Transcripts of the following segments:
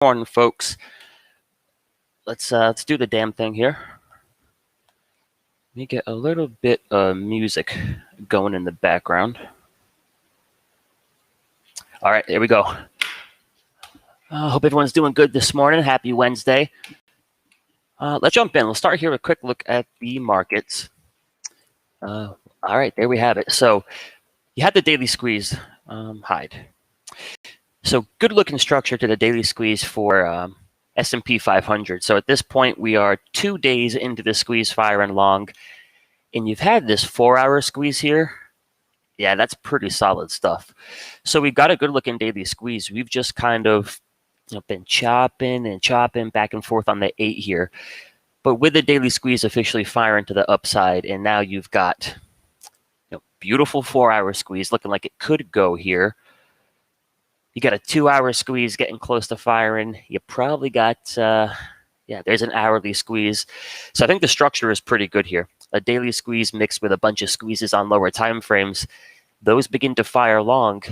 Morning, folks. Let's do the damn thing here. Let me get a little bit of music going in the background. All right, there we go. Hope everyone's doing good this morning. Happy Wednesday. Let's jump in. We'll start here with a quick look at the markets. All right, there we have it. So you had the daily squeeze hide. So good looking structure to the daily squeeze for S&P 500. So at this point, we are 2 days into the squeeze fire and long, and you've had this 4-hour squeeze here. Yeah, that's pretty solid stuff. So we've got a good looking daily squeeze. We've just kind of been chopping and chopping back and forth on the 8 here. But with the daily squeeze officially firing to the upside, and now you've got beautiful 4-hour squeeze looking like it could go here. You got a 2-hour squeeze getting close to firing. You probably got, there's an hourly squeeze. So I think the structure is pretty good here. A daily squeeze mixed with a bunch of squeezes on lower time frames. Those begin to fire long.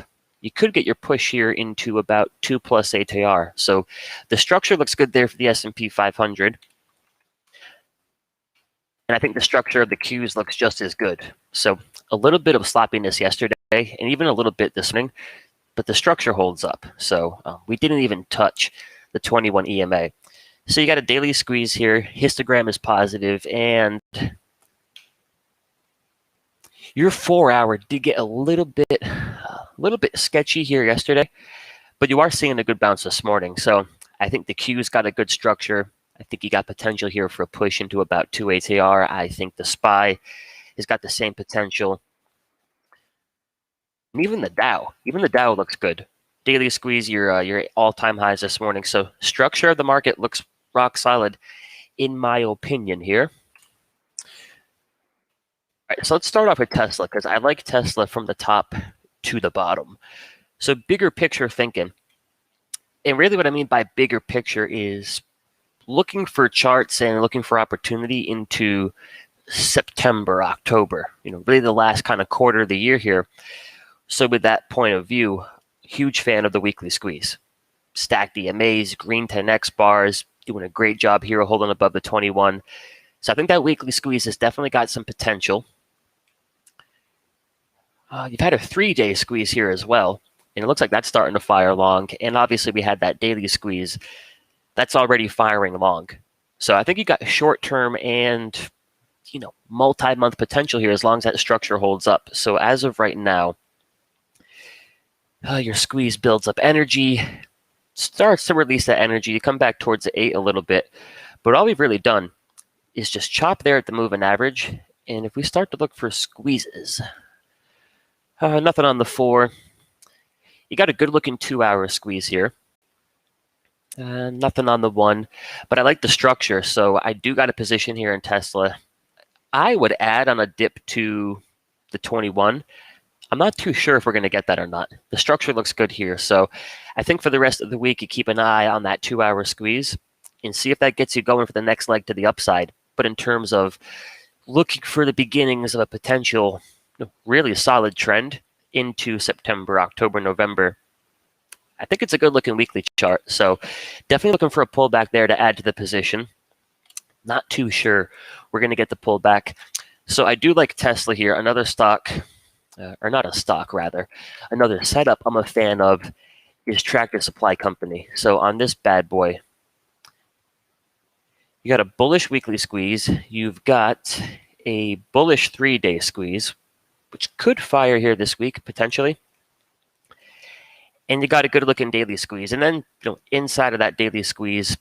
You could get your push here into about 2+ ATR. So the structure looks good there for the S&P 500. And I think the structure of the Qs looks just as good. So a little bit of sloppiness yesterday and even a little bit this morning, but the structure holds up. So we didn't even touch the 21 EMA. So you got a daily squeeze here. Histogram is positive, and your 4-hour did get a little bit sketchy here yesterday, but you are seeing a good bounce this morning. So I think the Q's got a good structure. I think you got potential here for a push into about 2 ATR. I think the SPY has got the same potential. And even the Dow looks good. Daily squeeze, your all-time highs this morning. So structure of the market looks rock solid, in my opinion here. All right, so let's start off with Tesla, because I like Tesla from the top to the bottom. So bigger picture thinking. And really what I mean by bigger picture is looking for charts and looking for opportunity into September, October, really the last kind of quarter of the year here. So with that point of view, huge fan of the weekly squeeze. Stacked EMAs, green 10X bars, doing a great job here holding above the 21. So I think that weekly squeeze has definitely got some potential. You've had a 3-day squeeze here as well, and it looks like that's starting to fire long. And obviously we had that daily squeeze. That's already firing long. So I think you got short-term and, multi-month potential here as long as that structure holds up. So as of right now, your squeeze builds up energy, starts to release that energy. You come back towards the 8 a little bit. But all we've really done is just chop there at the moving average. And if we start to look for squeezes, nothing on the 4. You got a good-looking 2-hour squeeze here. Nothing on the 1, but I like the structure, so I do got a position here in Tesla. I would add on a dip to the 21. I'm not too sure if we're going to get that or not. The structure looks good here, so I think for the rest of the week, you keep an eye on that 2-hour squeeze and see if that gets you going for the next leg to the upside. But in terms of looking for the beginnings of a potential really solid trend into September, October, November, I think it's a good-looking weekly chart. So definitely looking for a pullback there to add to the position. Not too sure we're going to get the pullback. So I do like Tesla here. Another stock, or not a stock, rather. Another setup I'm a fan of is Tractor Supply Company. So on this bad boy, you got a bullish weekly squeeze. You've got a bullish 3-day squeeze, which could fire here this week, potentially. And you got a good-looking daily squeeze. And then inside of that daily squeeze,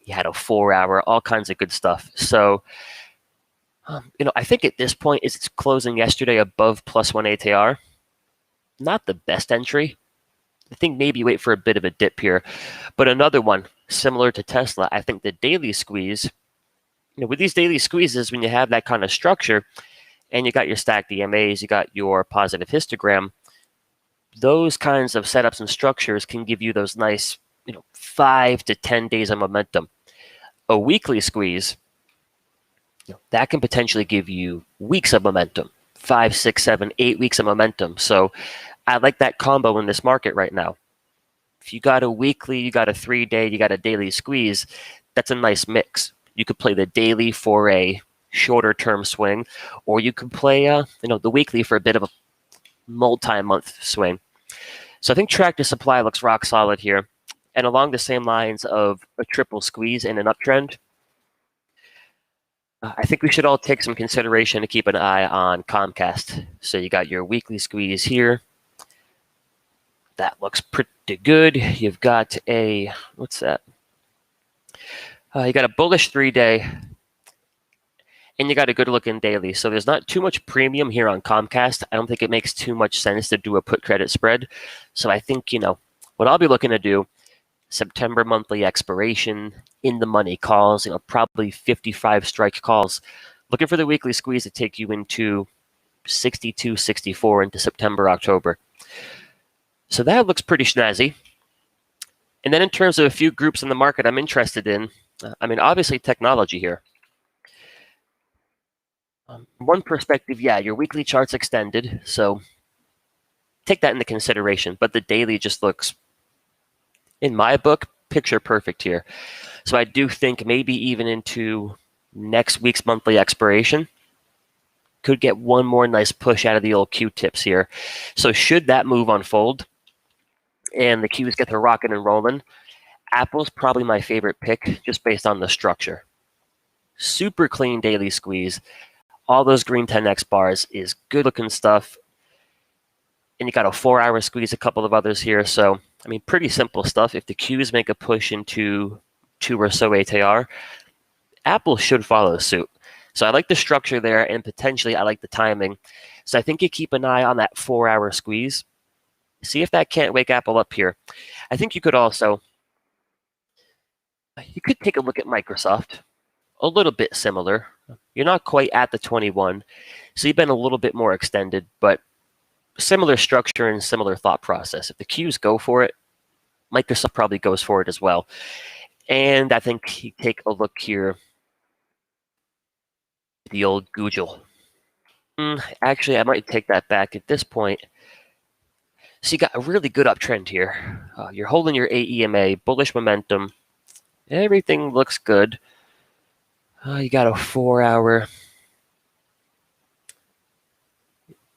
you had a 4-hour, all kinds of good stuff. So, I think at this point, it's closing yesterday above +1 ATR. Not the best entry. I think maybe wait for a bit of a dip here. But another one, similar to Tesla, I think the daily squeeze, with these daily squeezes, when you have that kind of structure, and you got your stacked EMAs, you got your positive histogram, those kinds of setups and structures can give you those nice, 5 to 10 days of momentum. A weekly squeeze, that can potentially give you weeks of momentum, 5, 6, 7, 8 weeks of momentum. So I like that combo in this market right now. if you got a weekly, you got a 3-day, you got a daily squeeze, that's a nice mix. You could play the daily for a shorter term swing, or you could play the weekly for a bit of a multi-month swing. So I think Tractor Supply looks rock solid here. And along the same lines of a triple squeeze in an uptrend, I think we should all take some consideration to keep an eye on Comcast. So you got your weekly squeeze here. That looks pretty good. You've got what's that? You got a bullish 3-day, and you got a good looking daily. So there's not too much premium here on Comcast. I don't think it makes too much sense to do a put credit spread. So I think, what I'll be looking to do, September monthly expiration, in the money calls, probably 55 strike calls, looking for the weekly squeeze to take you into 62, 64 into September, October. So that looks pretty snazzy. And then in terms of a few groups in the market I'm interested in, obviously technology here. One perspective, your weekly chart's extended, so take that into consideration. But the daily just looks, in my book, picture perfect here. So I do think maybe even into next week's monthly expiration, could get one more nice push out of the old Q-tips here. So should that move unfold and the Qs get to rocking and rolling, Apple's probably my favorite pick just based on the structure. Super clean daily squeeze. All those green 10x bars is good looking stuff. And you got a 4-hour squeeze, a couple of others here. So, pretty simple stuff. If the Qs make a push into 2 or so ATR, Apple should follow suit. So I like the structure there, and potentially I like the timing. So I think you keep an eye on that 4-hour squeeze. See if that can't wake Apple up here. I think you could take a look at Microsoft. A little bit similar. You're not quite at the 21, so you've been a little bit more extended, but similar structure and similar thought process. If the Qs go for it, Microsoft probably goes for it as well. And I think you take a look here, the old Google. Actually, I might take that back at this point. So you got a really good uptrend here. You're holding your AEMA, bullish momentum. Everything looks good. You got a 4-hour.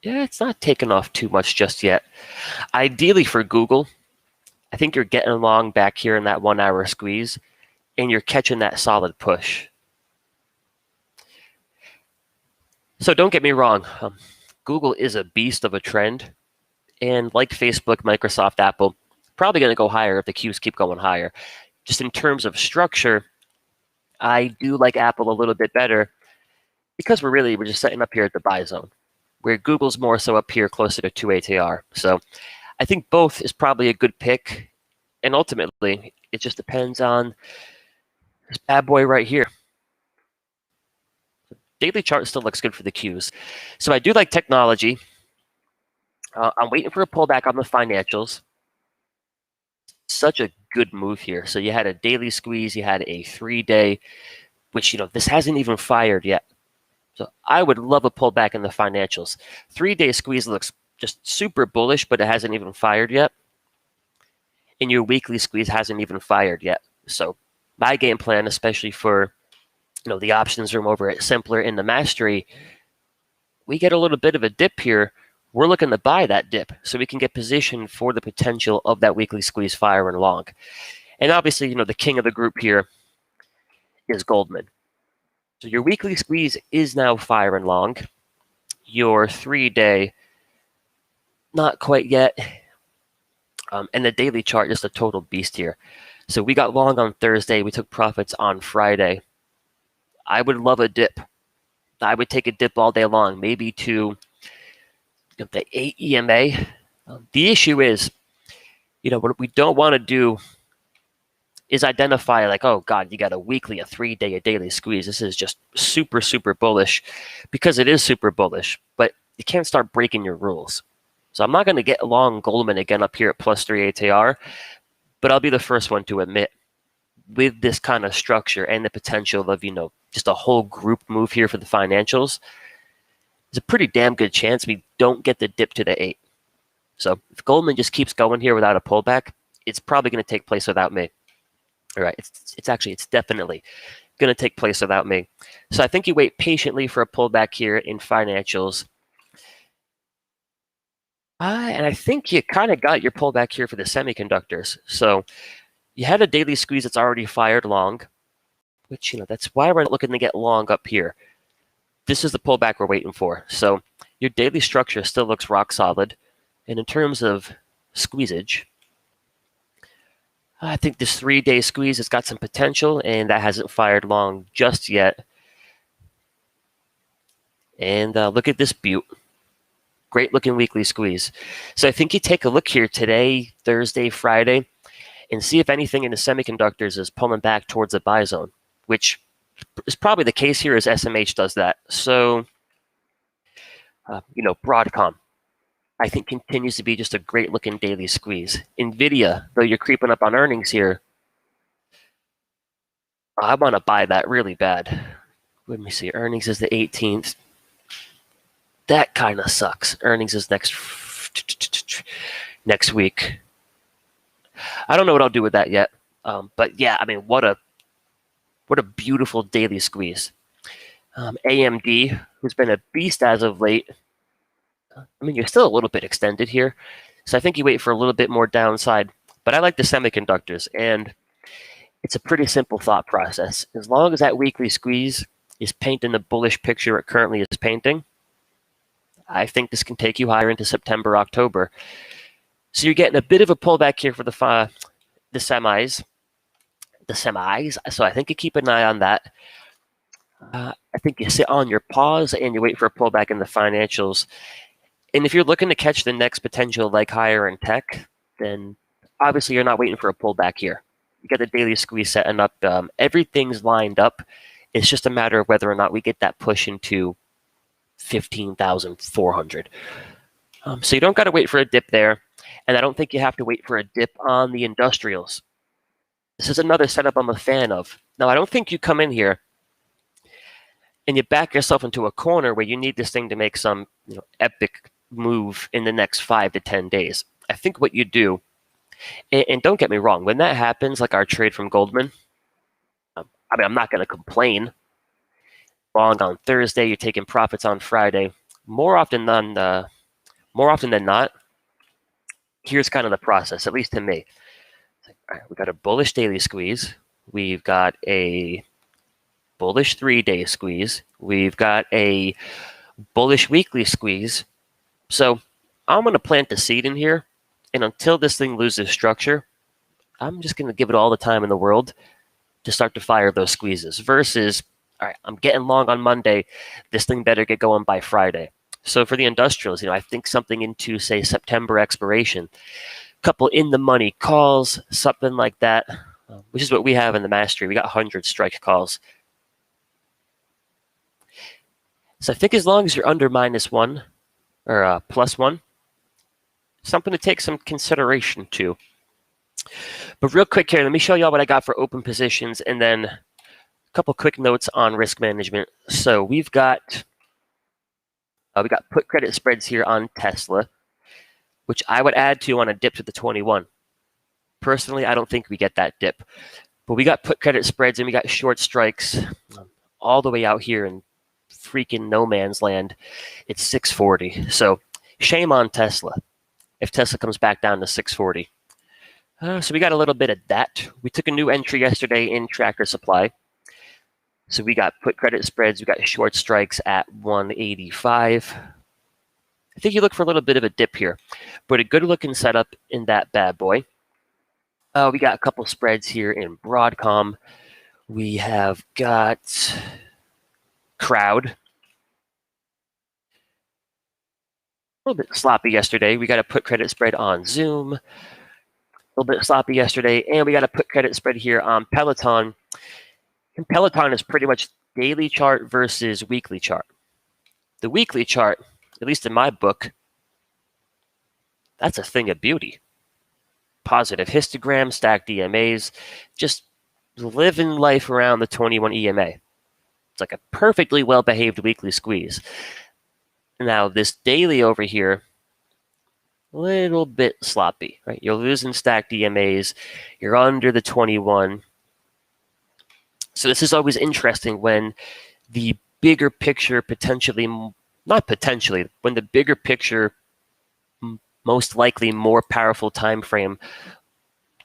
Yeah, it's not taking off too much just yet. Ideally for Google, I think you're getting along back here in that 1-hour squeeze, and you're catching that solid push. So don't get me wrong. Google is a beast of a trend. And like Facebook, Microsoft, Apple, probably going to go higher if the Qs keep going higher. Just in terms of structure, I do like Apple a little bit better because we're just setting up here at the buy zone, where Google's more so up here closer to 2 ATR. So I think both is probably a good pick. And ultimately, it just depends on this bad boy right here. Daily chart still looks good for the Qs. So I do like technology. I'm waiting for a pullback on the financials. Such a good move here. So you had a daily squeeze, you had a 3-day, which, this hasn't even fired yet. So I would love a pullback in the financials. 3-day squeeze looks just super bullish, but it hasn't even fired yet. And your weekly squeeze hasn't even fired yet. So my game plan, especially for, the options room over at Simpler in the Mastery, we get a little bit of a dip here. We're looking to buy that dip so we can get positioned for the potential of that weekly squeeze firing long. And obviously, the king of the group here is Goldman. So your weekly squeeze is now firing long. Your 3-day, not quite yet. And the daily chart is a total beast here. So we got long on Thursday. We took profits on Friday. I would love a dip. I would take a dip all day long, maybe to the AEMA. The issue is, what we don't want to do is identify like, oh God, you got a weekly, a 3-day, a daily squeeze. This is just super, super bullish, because it is super bullish, but you can't start breaking your rules. So I'm not going to get long Goldman again up here at +3 ATR, but I'll be the first one to admit, with this kind of structure and the potential of, just a whole group move here for the financials, there's a pretty damn good chance we don't get the dip to the 8. So if Goldman just keeps going here without a pullback, it's probably going to take place without me. All right, it's definitely going to take place without me. So I think you wait patiently for a pullback here in financials. And I think you kind of got your pullback here for the semiconductors. So you had a daily squeeze that's already fired long, which, that's why we're looking to get long up here. This is the pullback we're waiting for. So your daily structure still looks rock solid. And in terms of squeezage, I think this 3-day squeeze has got some potential, and that hasn't fired long just yet. And look at this butte. Great looking weekly squeeze. So I think you take a look here today, Thursday, Friday, and see if anything in the semiconductors is pulling back towards the buy zone, which is probably the case here as SMH does that. So, Broadcom, I think continues to be just a great looking daily squeeze. NVIDIA, though you're creeping up on earnings here, I want to buy that really bad. Let me see. Earnings is the 18th. That kind of sucks. Earnings is next week. I don't know what I'll do with that yet. But yeah, I mean, what a beautiful daily squeeze. AMD, who's been a beast as of late. I mean, you're still a little bit extended here. So I think you wait for a little bit more downside. But I like the semiconductors, and it's a pretty simple thought process. As long as that weekly squeeze is painting the bullish picture it currently is painting, I think this can take you higher into September, October. So you're getting a bit of a pullback here for the semis. So I think you keep an eye on that. I think you sit on your pause and you wait for a pullback in the financials. And if you're looking to catch the next potential leg higher in tech, then obviously you're not waiting for a pullback here. You got the daily squeeze setting up. Everything's lined up. It's just a matter of whether or not we get that push into 15,400. So you don't got to wait for a dip there. And I don't think you have to wait for a dip on the industrials. This is another setup I'm a fan of. Now, I don't think you come in here and you back yourself into a corner where you need this thing to make some epic move in the next 5 to 10 days. I think what you do, and don't get me wrong, when that happens, like our trade from Goldman, I'm not going to complain. Long on Thursday, you're taking profits on Friday. More often than not, here's kind of the process, at least to me. All right, we got a bullish daily squeeze. We've got a bullish 3-day squeeze. We've got a bullish weekly squeeze. So I'm going to plant the seed in here, and until this thing loses structure, I'm just going to give it all the time in the world to start to fire those squeezes versus, all right, I'm getting long on Monday. This thing better get going by Friday. So for the industrials, I think something into, say, September expiration, couple in the money calls, something like that, which is what we have in the mastery. We got 100 strike calls. So I think as long as you're under -1 or +1, something to take some consideration to. But real quick here, let me show y'all what I got for open positions and then a couple quick notes on risk management. So we've got put credit spreads here on Tesla, which I would add to on a dip to the 21. Personally, I don't think we get that dip. But we got put credit spreads and we got short strikes all the way out here in freaking no man's land. It's 640. So shame on Tesla if Tesla comes back down to 640. So we got a little bit of that. We took a new entry yesterday in Tractor Supply. So we got put credit spreads. We got short strikes at 185. I think you look for a little bit of a dip here, but a good looking setup in that bad boy. We got a couple spreads here in Broadcom. We have got Crowd. A little bit sloppy yesterday. We got a put credit spread on Zoom. A little bit sloppy yesterday. And we got a put credit spread here on Peloton. And Peloton is pretty much daily chart versus weekly chart. The weekly chart, at least in my book, that's a thing of beauty. Positive histogram, stacked EMAs, just living life around the 21 EMA. It's like a perfectly well-behaved weekly squeeze. Now, this daily over here, a little bit sloppy, right? You're losing stacked EMAs. You're under the 21. So this is always interesting when the bigger picture not potentially, when the bigger picture, most likely more powerful time frame,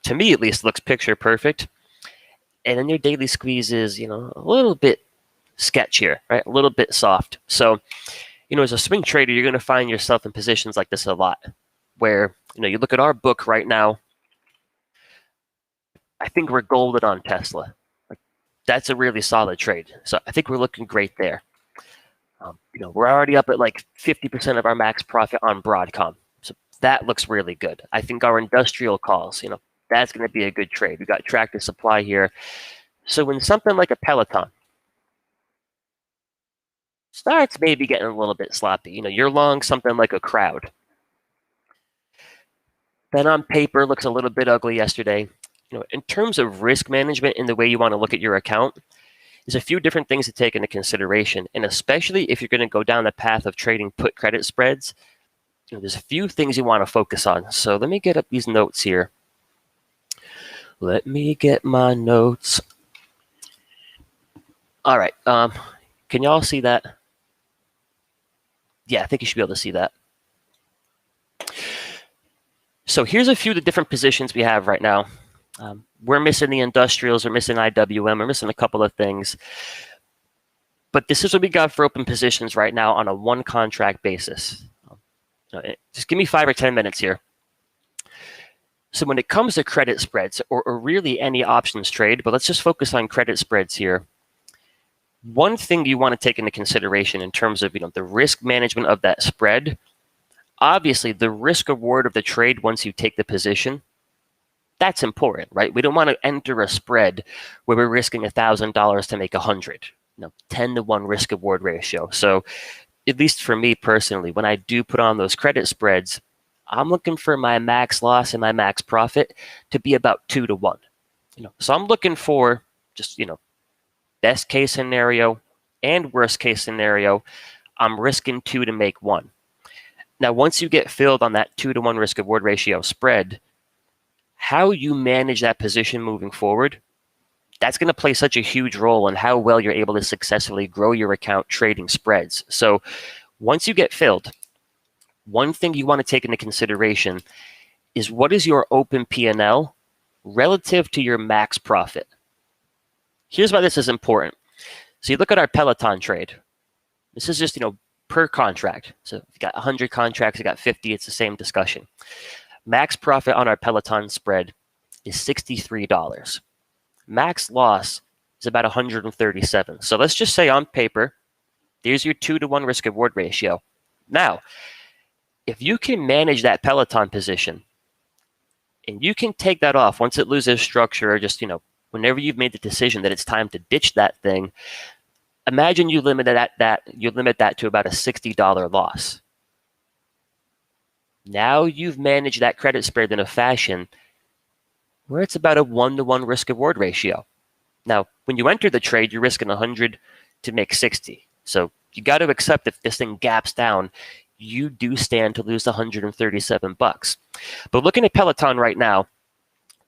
to me at least, looks picture perfect. And then your daily squeeze is, a little bit sketchier, right? A little bit soft. So, as a swing trader, you're going to find yourself in positions like this a lot where, you look at our book right now. I think we're golden on Tesla. That's a really solid trade. So I think we're looking great there. We're already up at like 50% of our max profit on Broadcom. So that looks really good. I think our industrial calls, that's going to be a good trade. We got Tractor Supply here. So when something like a Peloton starts maybe getting a little bit sloppy, you're long something like a Crowd. Then on paper looks a little bit ugly yesterday. In terms of risk management in the way you want to look at your account, there's a few different things to take into consideration. And especially if you're going to go down the path of trading put credit spreads, there's a few things you want to focus on. So let me get up these notes here. Let me get my notes. All right. Can y'all see that? Yeah, I think you should be able to see that. So here's a few of the different positions we have right now. We're missing the industrials, we're missing IWM, we're missing a couple of things. But this is what we got for open positions right now on a one contract basis. Just give me 5 or 10 minutes here. So when it comes to credit spreads, or really any options trade, but let's just focus on credit spreads here. One thing you want to take into consideration in terms of the risk management of that spread, obviously the risk reward of the trade once you take the position, that's important, right? We don't want to enter a spread where we're risking $1,000 to make 100. 10-to-1 risk reward ratio. So at least for me personally, when I do put on those credit spreads, I'm looking for my max loss and my max profit to be about 2-to-1. So I'm looking for just, best case scenario and worst case scenario, I'm risking 2 to make 1. Now, once you get filled on that 2-to-1 risk reward ratio spread, how you manage that position moving forward, that's going to play such a huge role in how well you're able to successfully grow your account trading spreads. So once you get filled, one thing you want to take into consideration is what is your open P&L relative to your max profit. Here's why this is important. So you look at our Peloton trade. This is just, per contract. So if you got 100 contracts, you got 50, it's the same discussion. Max profit on our Peloton spread is $63. Max loss is about 137. So let's just say on paper, there's your 2-to-1 risk reward ratio. Now, if you can manage that Peloton position and you can take that off once it loses structure, or just, whenever you've made the decision that it's time to ditch that thing, imagine you limit that to about a $60 loss. Now you've managed that credit spread in a fashion where it's about a 1-to-1 risk reward ratio. Now, when you enter the trade, you're risking 100 to make 60. So you got to accept if this thing gaps down, you do stand to lose $137. But looking at Peloton right now,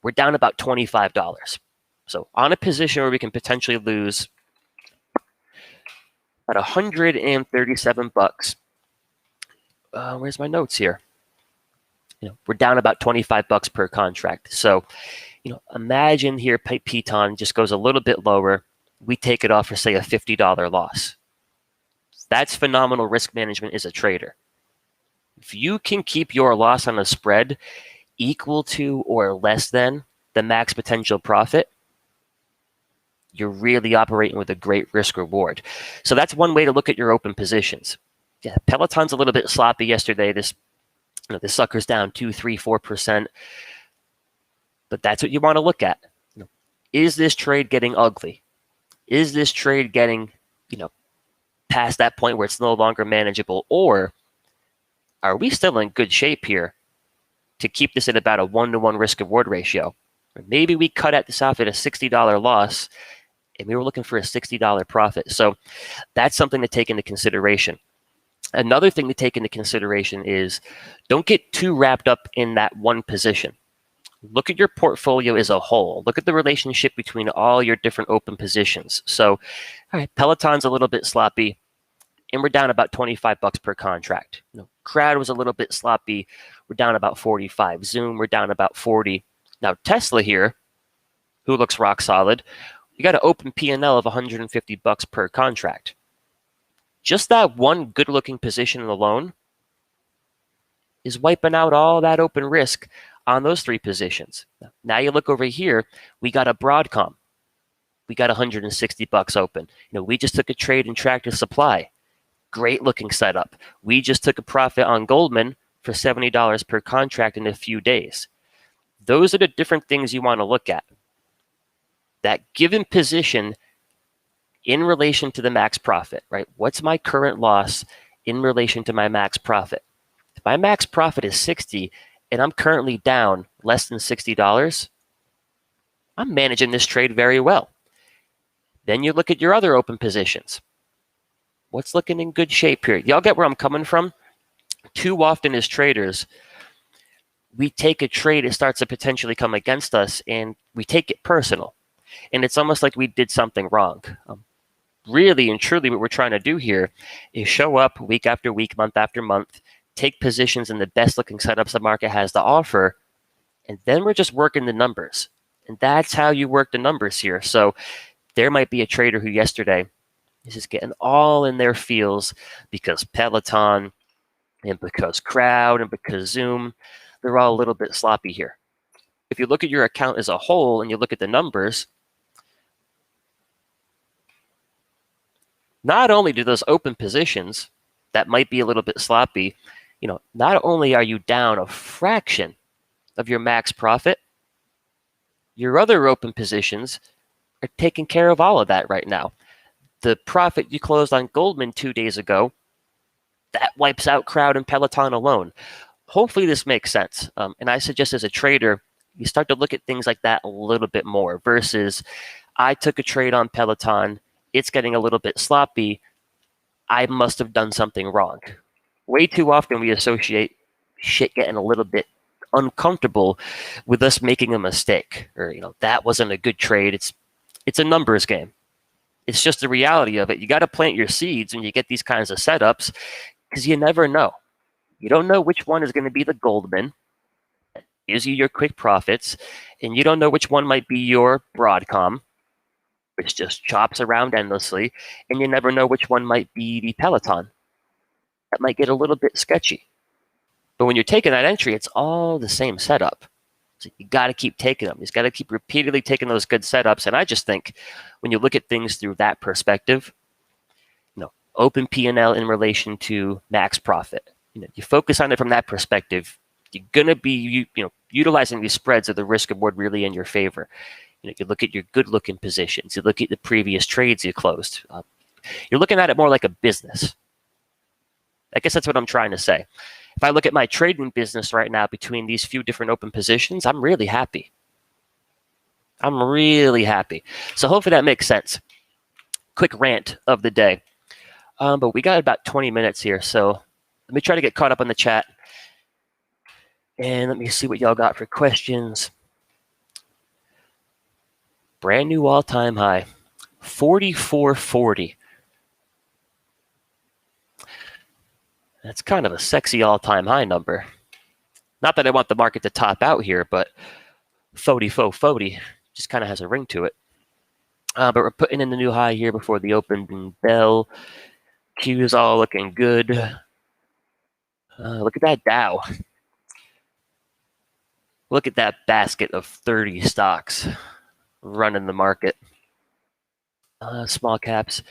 we're down about $25. So on a position where we can potentially lose about $137. Where's my notes here? We're down about $25 per contract. So, imagine here Peloton just goes a little bit lower. We take it off for, say, a $50 loss. That's phenomenal risk management as a trader. If you can keep your loss on a spread equal to or less than the max potential profit, you're really operating with a great risk reward. So that's one way to look at your open positions. Yeah, Peloton's a little bit sloppy yesterday. This sucker's down 2, 3, 4%. But that's what you want to look at. Is this trade getting ugly? Is this trade getting, past that point where it's no longer manageable? Or are we still in good shape here to keep this at about a 1-to-1 risk reward ratio? Or maybe we cut at this off at a $60 loss and we were looking for a $60 profit. So that's something to take into consideration. Another thing to take into consideration is don't get too wrapped up in that one position. Look at your portfolio as a whole. Look at the relationship between all your different open positions. So, all right, Peloton's a little bit sloppy, and we're down about $25 per contract. Crowd was a little bit sloppy. We're down about 45. Zoom, we're down about 40. Now, Tesla here, who looks rock solid, we got an open P&L of $150 per contract. Just that one good-looking position alone is wiping out all that open risk on those three positions. Now you look over here, we got a Broadcom. We got $160 open. We just took a trade in Tractor Supply. Great looking setup. We just took a profit on Goldman for $70 per contract in a few days. Those are the different things you want to look at. That given position in relation to the max profit, right? What's my current loss in relation to my max profit? If my max profit is 60 and I'm currently down less than $60, I'm managing this trade very well. Then you look at your other open positions. What's looking in good shape here? Y'all get where I'm coming from? Too often as traders, we take a trade that starts to potentially come against us and we take it personal. And it's almost like we did something wrong. Really and truly what we're trying to do here is show up week after week, month after month, take positions in the best looking setups the market has to offer, and then we're just working the numbers. And that's how you work the numbers here. So there might be a trader who yesterday is just getting all in their feels because Peloton and because Crowd and because Zoom, they're all a little bit sloppy here. If you look at your account as a whole and you look at the numbers, not only do those open positions that might be a little bit sloppy, not only are you down a fraction of your max profit, your other open positions are taking care of all of that right now. The profit you closed on Goldman 2 days ago, that wipes out Crowd and Peloton alone. Hopefully this makes sense. And I suggest as a trader, you start to look at things like that a little bit more versus I took a trade on Peloton. It's getting a little bit sloppy. I must have done something wrong. Way too often we associate shit getting a little bit uncomfortable with us making a mistake or, that wasn't a good trade. It's a numbers game. It's just the reality of it. You got to plant your seeds when you get these kinds of setups because you never know. You don't know which one is going to be the Goldman, gives you your quick profits, and you don't know which one might be your Broadcom, which just chops around endlessly, and you never know which one might be the Peloton. That might get a little bit sketchy. But when you're taking that entry, it's all the same setup. So you got to keep taking them. You got to keep repeatedly taking those good setups. And I just think when you look at things through that perspective, open P&L in relation to max profit. You focus on it from that perspective, you're going to be utilizing these spreads of the risk reward really in your favor. You look at your good-looking positions. You look at the previous trades you closed. You're looking at it more like a business. I guess that's what I'm trying to say. If I look at my trading business right now between these few different open positions, I'm really happy. I'm really happy. So hopefully that makes sense. Quick rant of the day. But we got about 20 minutes here, so let me try to get caught up on the chat. And let me see what y'all got for questions. Brand new all-time high, 44.40. That's kind of a sexy all-time high number. Not that I want the market to top out here, but 40 just kind of has a ring to it. But we're putting in the new high here before the opening bell. Q is all looking good. Look at that Dow. Look at that basket of 30 stocks running the market. Small caps,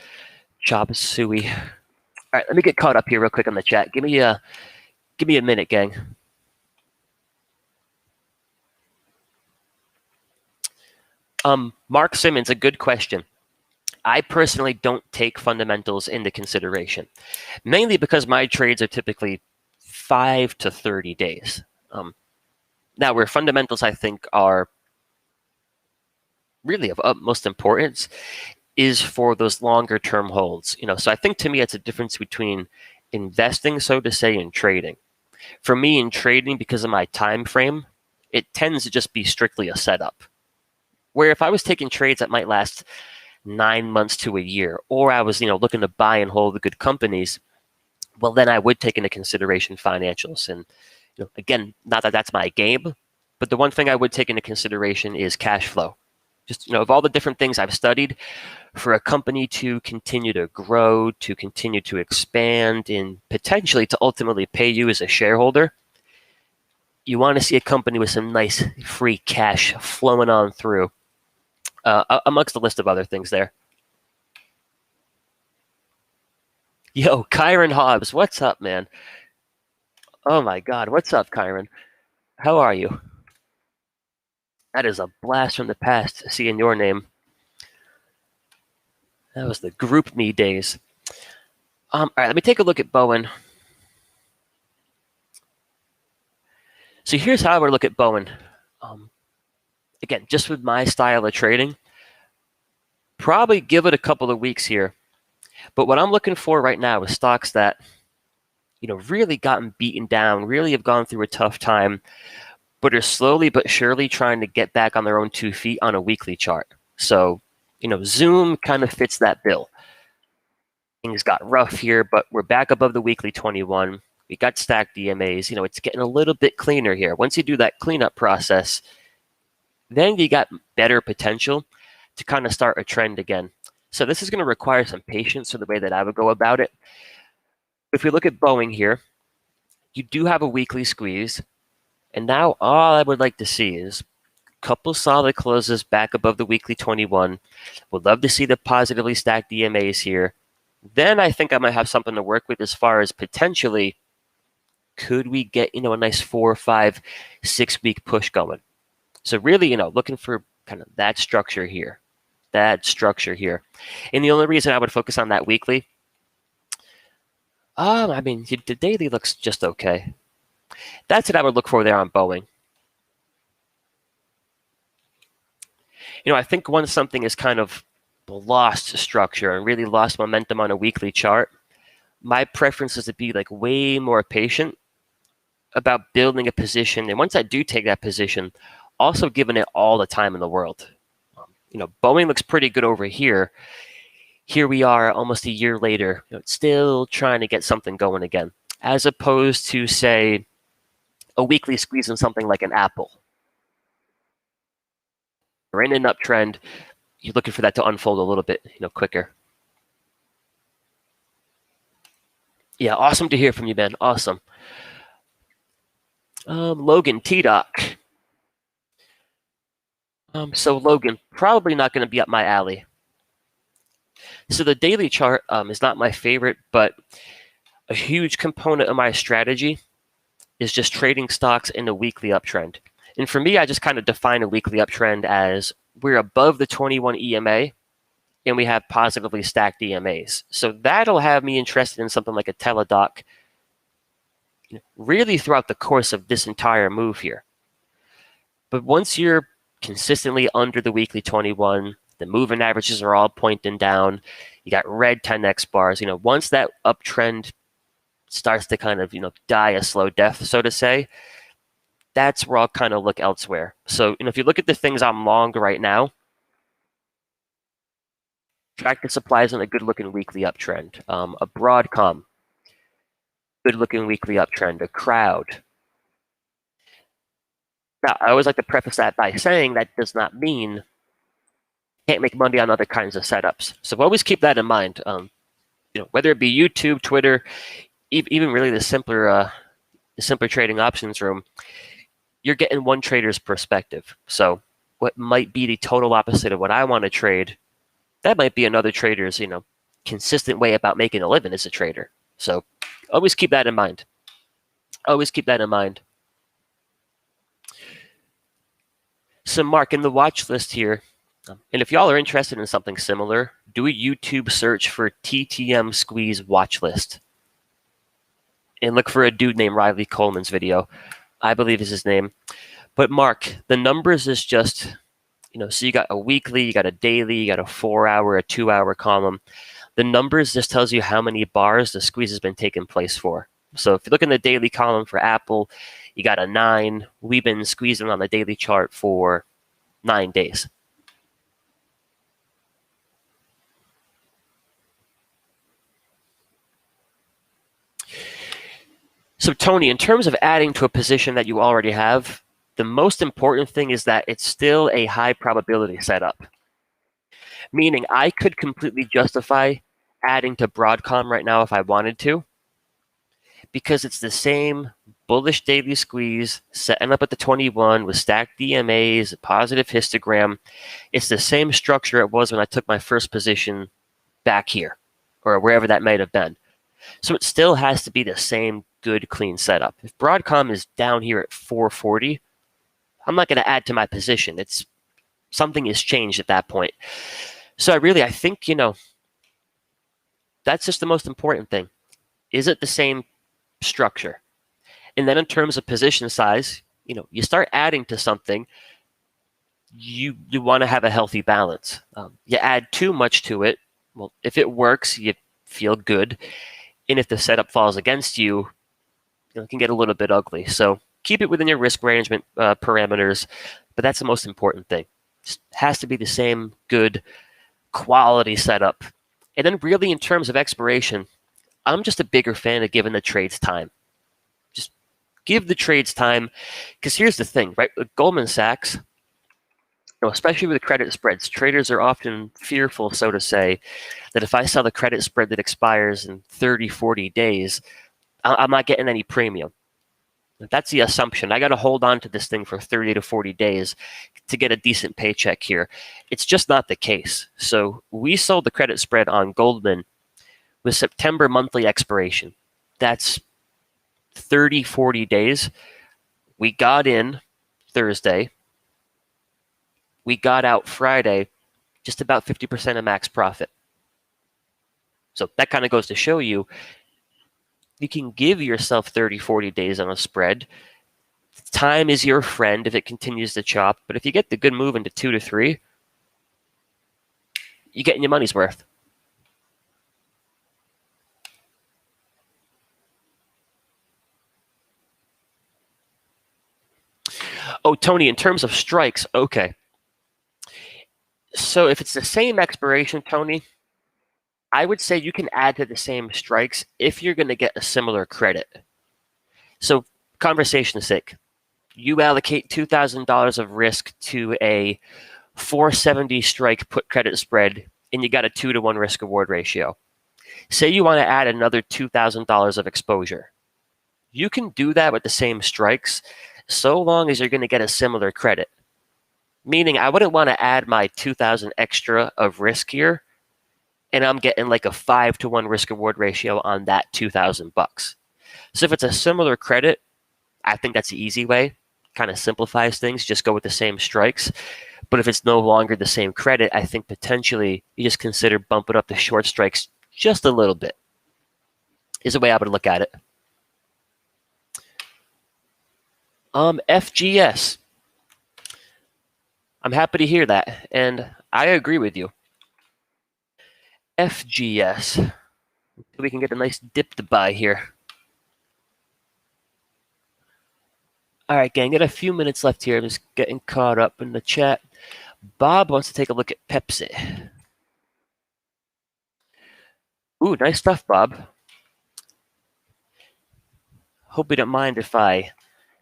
chop suey. All right, let me get caught up here real quick on the chat. Give me a minute, gang. Mark Simmons, a good question. I personally don't take fundamentals into consideration, mainly because my trades are typically 5 to 30 days. Now, where fundamentals I think are really of utmost importance is for those longer term holds. So I think to me it's a difference between investing, so to say, in trading. For me, in trading, because of my time frame, it tends to just be strictly a setup. Where if I was taking trades that might last 9 months to a year, or I was, looking to buy and hold the good companies, well, then I would take into consideration financials. And again, not that that's my game, but the one thing I would take into consideration is cash flow. Just, of all the different things I've studied, for a company to continue to grow, to continue to expand, and potentially to ultimately pay you as a shareholder, you want to see a company with some nice free cash flowing on through, amongst a list of other things there. Yo, Kyron Hobbs, what's up, man? Oh my God, what's up, Kyron? How are you? That is a blast from the past, seeing your name. That was the Group Me days. All right, let me take a look at Bowen. So here's how I would look at Bowen. Again, just with my style of trading, probably give it a couple of weeks here. But what I'm looking for right now is stocks that, really gotten beaten down, really have gone through a tough time, but are slowly but surely trying to get back on their own 2 feet on a weekly chart. So, Zoom kind of fits that bill. Things got rough here, but we're back above the weekly 21. We got stacked DMAs. It's getting a little bit cleaner here. Once you do that cleanup process, then you got better potential to kind of start a trend again. So this is going to require some patience for the way that I would go about it. If we look at Boeing here, you do have a weekly squeeze. And now all I would like to see is a couple solid closes back above the weekly 21. Would love to see the positively stacked DMAs here. Then I think I might have something to work with as far as potentially, could we get, a nice 4, 5, 6 week push going? So really, looking for kind of that structure here. And the only reason I would focus on that weekly, the daily looks just okay. That's what I would look for there on Boeing. I think once something is kind of lost structure and really lost momentum on a weekly chart, my preference is to be like way more patient about building a position. And once I do take that position, also giving it all the time in the world. Boeing looks pretty good over here. Here we are almost a year later, still trying to get something going again, as opposed to, say, a weekly squeeze in something like an Apple. We're in an uptrend. You're looking for that to unfold a little bit, quicker. Yeah, awesome to hear from you, man. Awesome. Logan T-Doc. So Logan, probably not going to be up my alley. So the daily chart is not my favorite, but a huge component of my strategy is just trading stocks in a weekly uptrend. And for me, I just kind of define a weekly uptrend as we're above the 21 EMA and we have positively stacked EMAs. So that'll have me interested in something like a Teladoc really throughout the course of this entire move here. But once you're consistently under the weekly 21, the moving averages are all pointing down, you got red 10x bars, once that uptrend starts to kind of, die a slow death, so to say, that's where I'll kind of look elsewhere. So, if you look at the things I'm long right now, Tractor Supply is in a good-looking weekly uptrend. A Broadcom, good-looking weekly uptrend. A Crowd. Now, I always like to preface that by saying that does not mean you can't make money on other kinds of setups. So always keep that in mind. Whether it be YouTube, Twitter, even really the simpler trading options room, you're getting one trader's perspective. So what might be the total opposite of what I want to trade, that might be another trader's, consistent way about making a living as a trader. So always keep that in mind. So Mark, in the watch list here, and if y'all are interested in something similar, do a YouTube search for TTM Squeeze watch list. And look for a dude named Riley Coleman's video. I believe is his name. But Mark, the numbers is just, so you got a weekly, you got a daily, you got a 4-hour, a 2-hour column. The numbers just tells you how many bars the squeeze has been taking place for. So if you look in the daily column for Apple, you got a 9. We've been squeezing on the daily chart for 9 days. So Tony, in terms of adding to a position that you already have, the most important thing is that it's still a high probability setup. Meaning I could completely justify adding to Broadcom right now if I wanted to, because it's the same bullish daily squeeze, setting up at the 21 with stacked DMAs, a positive histogram. It's the same structure it was when I took my first position back here, or wherever that might have been. So it still has to be the same good, clean setup. If Broadcom is down here at 440, I'm not going to add to my position. It's something has changed at that point. So I think, that's just the most important thing. Is it the same structure? And then in terms of position size, you start adding to something, you want to have a healthy balance. You add too much to it, well, if it works, you feel good. And if the setup falls against you, it can get a little bit ugly. So keep it within your risk management parameters, but that's the most important thing. It has to be the same good quality setup. And then really in terms of expiration, I'm just a bigger fan of giving the trades time. Just give the trades time, because here's the thing, right? With Goldman Sachs, especially with credit spreads, traders are often fearful, so to say, that if I sell the credit spread that expires in 30, 40 days, I'm not getting any premium. That's the assumption. I got to hold on to this thing for 30 to 40 days to get a decent paycheck here. It's just not the case. So we sold the credit spread on Goldman with September monthly expiration. That's 30, 40 days. We got in Thursday. We got out Friday, just about 50% of max profit. So that kind of goes to show you can give yourself 30, 40 days on a spread. Time is your friend if it continues to chop. But if you get the good move into 2 to 3, you're getting your money's worth. Oh, Tony, in terms of strikes, okay. So if it's the same expiration, Tony, I would say you can add to the same strikes if you're going to get a similar credit. So conversation's sake, you allocate $2,000 of risk to a 470 strike put credit spread, and you got a 2-to-1 risk reward ratio. Say you want to add another $2,000 of exposure. You can do that with the same strikes so long as you're going to get a similar credit. Meaning I wouldn't want to add my 2,000 extra of risk here, and I'm getting like a 5-to-1 risk reward ratio on that $2,000. So if it's a similar credit, I think that's the easy way. Kind of simplifies things. Just go with the same strikes. But if it's no longer the same credit, I think potentially you just consider bumping up the short strikes just a little bit. Is the way I would look at it. FGS. I'm happy to hear that, and I agree with you. FGS. We can get a nice dip to buy here. All right, gang, got a few minutes left here. I'm just getting caught up in the chat. Bob wants to take a look at Pepsi. Ooh, nice stuff, Bob. Hope you don't mind if I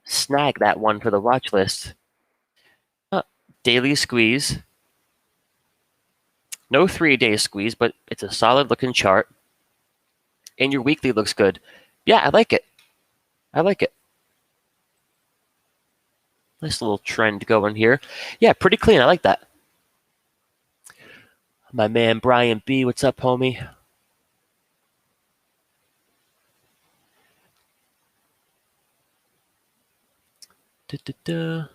snag that one for the watch list. Daily squeeze. No 3-day squeeze, but it's a solid looking chart. And your weekly looks good. Yeah, I like it. I like it. Nice little trend going here. Yeah, pretty clean. I like that. My man Brian B, what's up, homie? Da-da-da.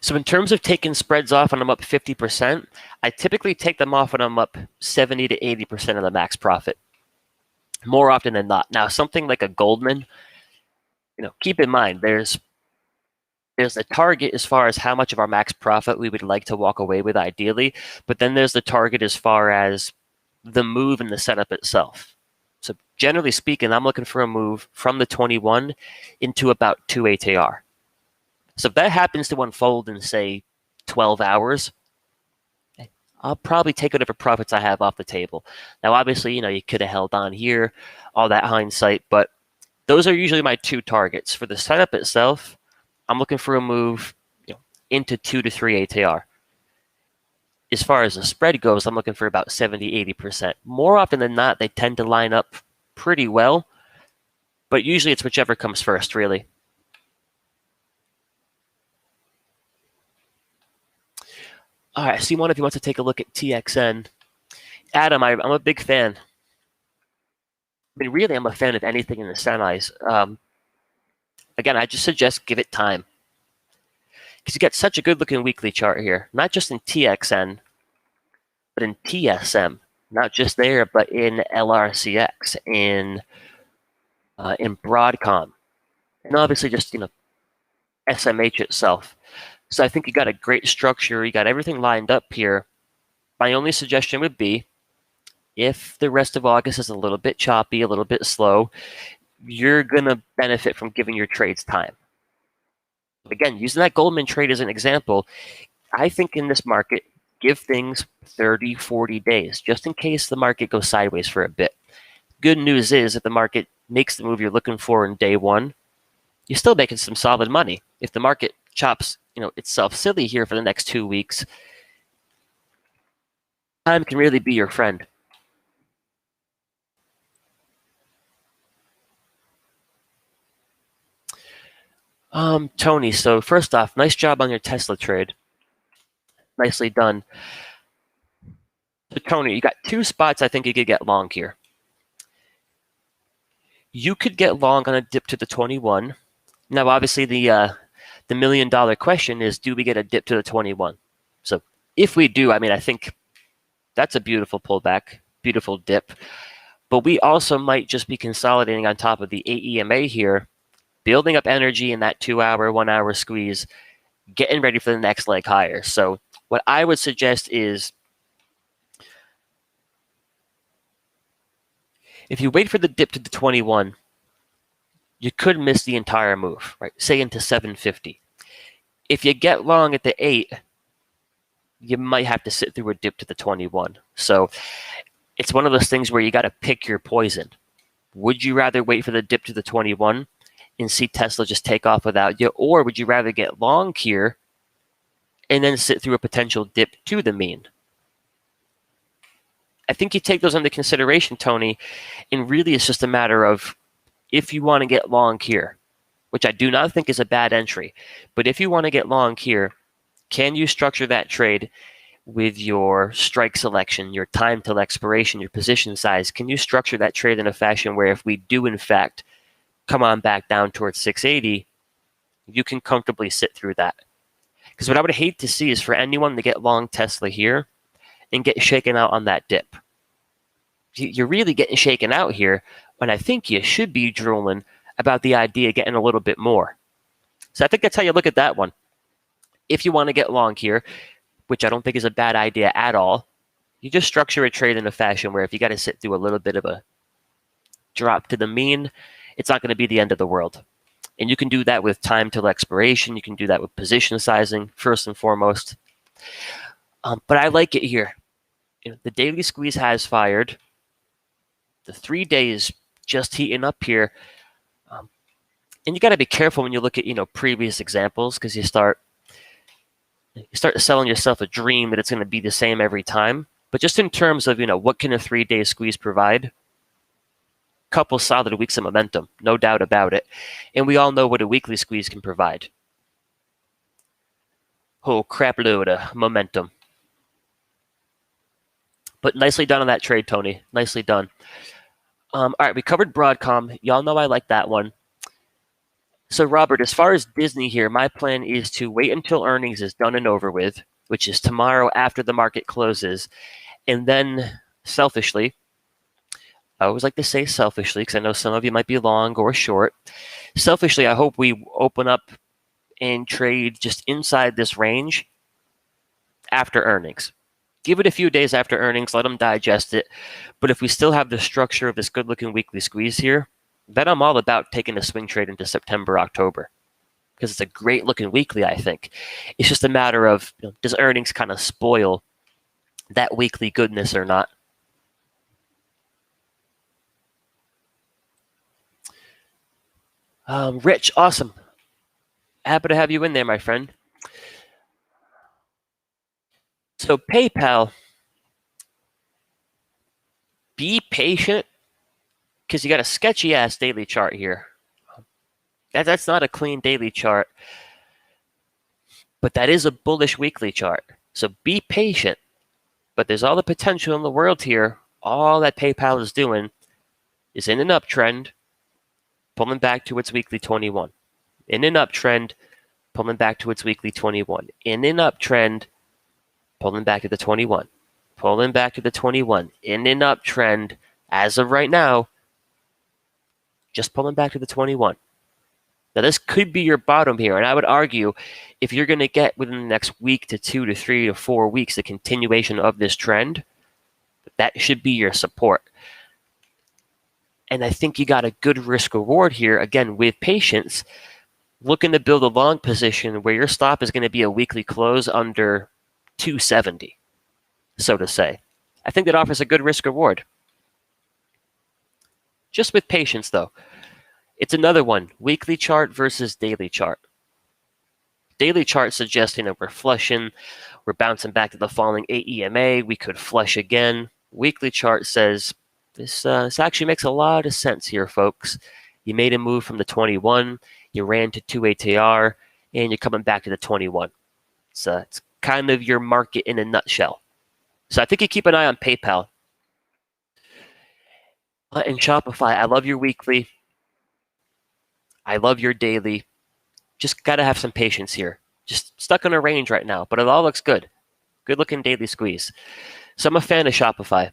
So in terms of taking spreads off when I'm up 50%, I typically take them off when I'm up 70 to 80% of the max profit. More often than not. Now, something like a Goldman, keep in mind, there's There's a target as far as how much of our max profit we would like to walk away with ideally, but then there's the target as far as the move and the setup itself. So generally speaking, I'm looking for a move from the 21 into about 2 ATR. So if that happens to unfold in, say, 12 hours, I'll probably take whatever profits I have off the table. Now, obviously, you could have held on here, all that hindsight, but those are usually my two targets. For the setup itself, I'm looking for a move into 2 to 3 ATR. As far as the spread goes, I'm looking for about 70-80%. More often than not, they tend to line up pretty well, but usually it's whichever comes first, really. All right, Simon, if you want to take a look at TXN. Adam, I'm a big fan. I mean, really, I'm a fan of anything in the semis. Again, I just suggest give it time. Because you get such a good-looking weekly chart here, not just in TXN, but in TSM. Not just there, but in LRCX, in Broadcom, and obviously just SMH itself. So I think you got a great structure. You got everything lined up here. My only suggestion would be, if the rest of August is a little bit choppy, a little bit slow, you're going to benefit from giving your trades time. Again, using that Goldman trade as an example, I think in this market, give things 30, 40 days, just in case the market goes sideways for a bit. Good news is, if the market makes the move you're looking for in day one, you're still making some solid money. If the market chops itself silly here for the next 2 weeks, time can really be your friend. Tony, so first off, nice job on your Tesla trade. Nicely done. So Tony, you got two spots I think you could get long here. You could get long on a dip to the 21. Now, obviously, the $1 million question is, do we get a dip to the 21? So if we do, I think that's a beautiful pullback, beautiful dip. But we also might just be consolidating on top of the AEMA here, building up energy in that 2-hour, 1-hour squeeze, getting ready for the next leg higher. So what I would suggest is, if you wait for the dip to the 21, you could miss the entire move, right? Say into 750. If you get long at the 8, you might have to sit through a dip to the 21. So it's one of those things where you got to pick your poison. Would you rather wait for the dip to the 21 and see Tesla just take off without you? Or would you rather get long here and then sit through a potential dip to the mean? I think you take those into consideration, Tony, and really it's just a matter of, if you want to get long here, which I do not think is a bad entry, but if you want to get long here, can you structure that trade with your strike selection, your time till expiration, your position size? Can you structure that trade in a fashion where, if we do in fact come on back down towards 680, you can comfortably sit through that? Because what I would hate to see is for anyone to get long Tesla here and get shaken out on that dip. You're really getting shaken out here, when I think you should be drooling about the idea of getting a little bit more. So I think that's how you look at that one. If you want to get long here, which I don't think is a bad idea at all, you just structure a trade in a fashion where, if you got to sit through a little bit of a drop to the mean, it's not going to be the end of the world. And you can do that with time till expiration. You can do that with position sizing, first and foremost. But I like it here. The daily squeeze has fired. The 3 days just heating up here. And you got to be careful when you look at, previous examples, because you start selling yourself a dream that it's going to be the same every time. But just in terms of, what can a 3-day squeeze provide? Couple solid weeks of momentum, no doubt about it. And we all know what a weekly squeeze can provide. Oh, crap load of momentum. But nicely done on that trade, Tony. Nicely done. All right, we covered Broadcom. Y'all know I like that one. So, Robert, as far as Disney here, my plan is to wait until earnings is done and over with, which is tomorrow after the market closes. And then, selfishly, I always like to say selfishly, because I know some of you might be long or short. Selfishly, I hope we open up and trade just inside this range after earnings. Give it a few days after earnings, let them digest it. But if we still have the structure of this good-looking weekly squeeze here, then I'm all about taking a swing trade into September, October, because it's a great-looking weekly, I think. It's just a matter of, does earnings kind of spoil that weekly goodness or not? Rich, awesome. Happy to have you in there, my friend. So PayPal, be patient because you got a sketchy ass daily chart here. That's not a clean daily chart, but that is a bullish weekly chart. So be patient. But there's all the potential in the world here. All that PayPal is doing is in an uptrend, pulling back to its weekly 21. In an uptrend, pulling back to its weekly 21. In an uptrend, pulling back to the 21. Pulling back to the 21. In an uptrend, as of right now, just pulling back to the 21. Now, this could be your bottom here, and I would argue if you're going to get within the next week to 2 to 3 to 4 weeks the continuation of this trend, that should be your support. And I think you got a good risk reward here, again, with patience, looking to build a long position where your stop is going to be a weekly close under 270, so to say. I think that offers a good risk reward. Just with patience, though. It's another one, weekly chart versus daily chart. Daily chart suggesting that we're flushing, we're bouncing back to the falling 8 EMA, we could flush again. Weekly chart says this actually makes a lot of sense here, folks. You made a move from the 21, you ran to 2 ATR, and you're coming back to the 21. So it's kind of your market in a nutshell. So I think you keep an eye on PayPal. And Shopify, I love your weekly. I love your daily. Just got to have some patience here. Just stuck in a range right now, but it all looks good. Good looking daily squeeze. So I'm a fan of Shopify.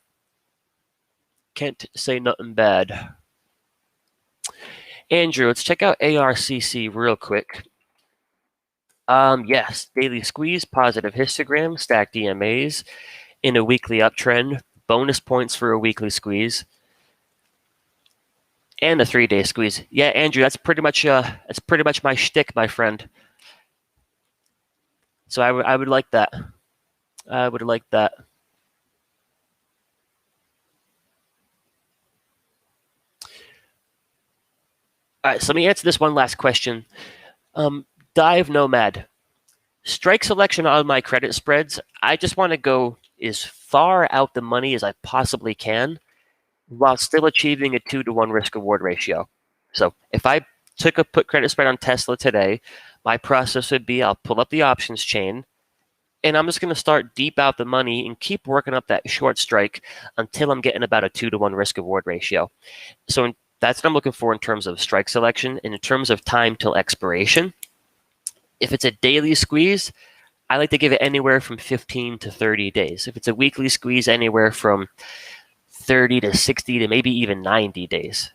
Can't say nothing bad. Andrew, let's check out ARCC real quick. Yes, daily squeeze, positive histogram, stacked EMAs in a weekly uptrend, bonus points for a weekly squeeze, and a 3-day squeeze. Yeah, Andrew, that's pretty much my shtick, my friend. So I would like that. I would like that. All right, so let me answer this one last question. Dive Nomad. Strike selection on my credit spreads. I just want to go as far out the money as I possibly can while still achieving a 2-to-1 risk-reward ratio. So if I took a put credit spread on Tesla today, my process would be I'll pull up the options chain, and I'm just going to start deep out the money and keep working up that short strike until I'm getting about a 2-to-1 risk-reward ratio. So that's what I'm looking for in terms of strike selection. And in terms of time till expiration, if it's a daily squeeze, I like to give it anywhere from 15 to 30 days. If it's a weekly squeeze, anywhere from 30 to 60 to maybe even 90 days.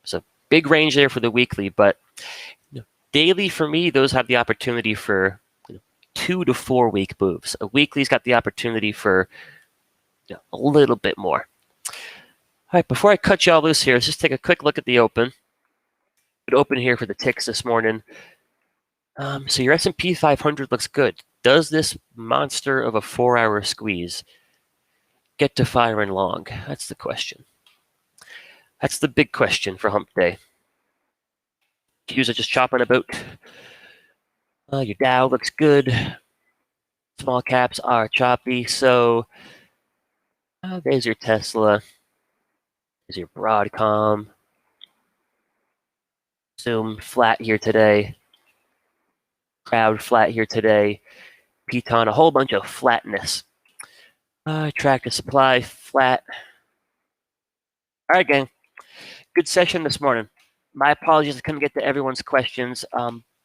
So big range there for the weekly, but daily for me, those have the opportunity for 2 to 4 week moves. A weekly's got the opportunity for a little bit more. All right, before I cut y'all loose here, let's just take a quick look at the open. Good open here for the ticks this morning. So your S&P 500 looks good. Does this monster of a 4-hour squeeze get to firing long? That's the question. That's the big question for hump day. Qs are just chopping about. Your Dow looks good. Small caps are choppy. So there's your Tesla. There's your Broadcom. Zoom flat here today. Crowd flat here today. Piton, a whole bunch of flatness. Tractor Supply, flat. All right, gang. Good session this morning. My apologies, I couldn't get to everyone's questions,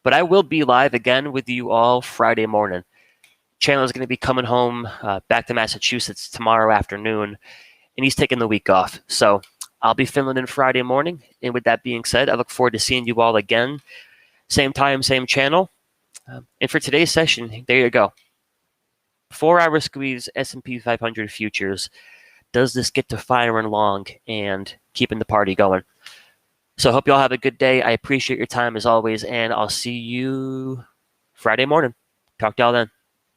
but I will be live again with you all Friday morning. Chandler is going to be coming home back to Massachusetts tomorrow afternoon, and he's taking the week off. So I'll be filling in Friday morning. And with that being said, I look forward to seeing you all again. Same time, same channel. And for today's session, there you go. 4-hour squeeze S&P 500 futures. Does this get to firing long and keeping the party going? So I hope you all have a good day. I appreciate your time as always, and I'll see you Friday morning. Talk to y'all then.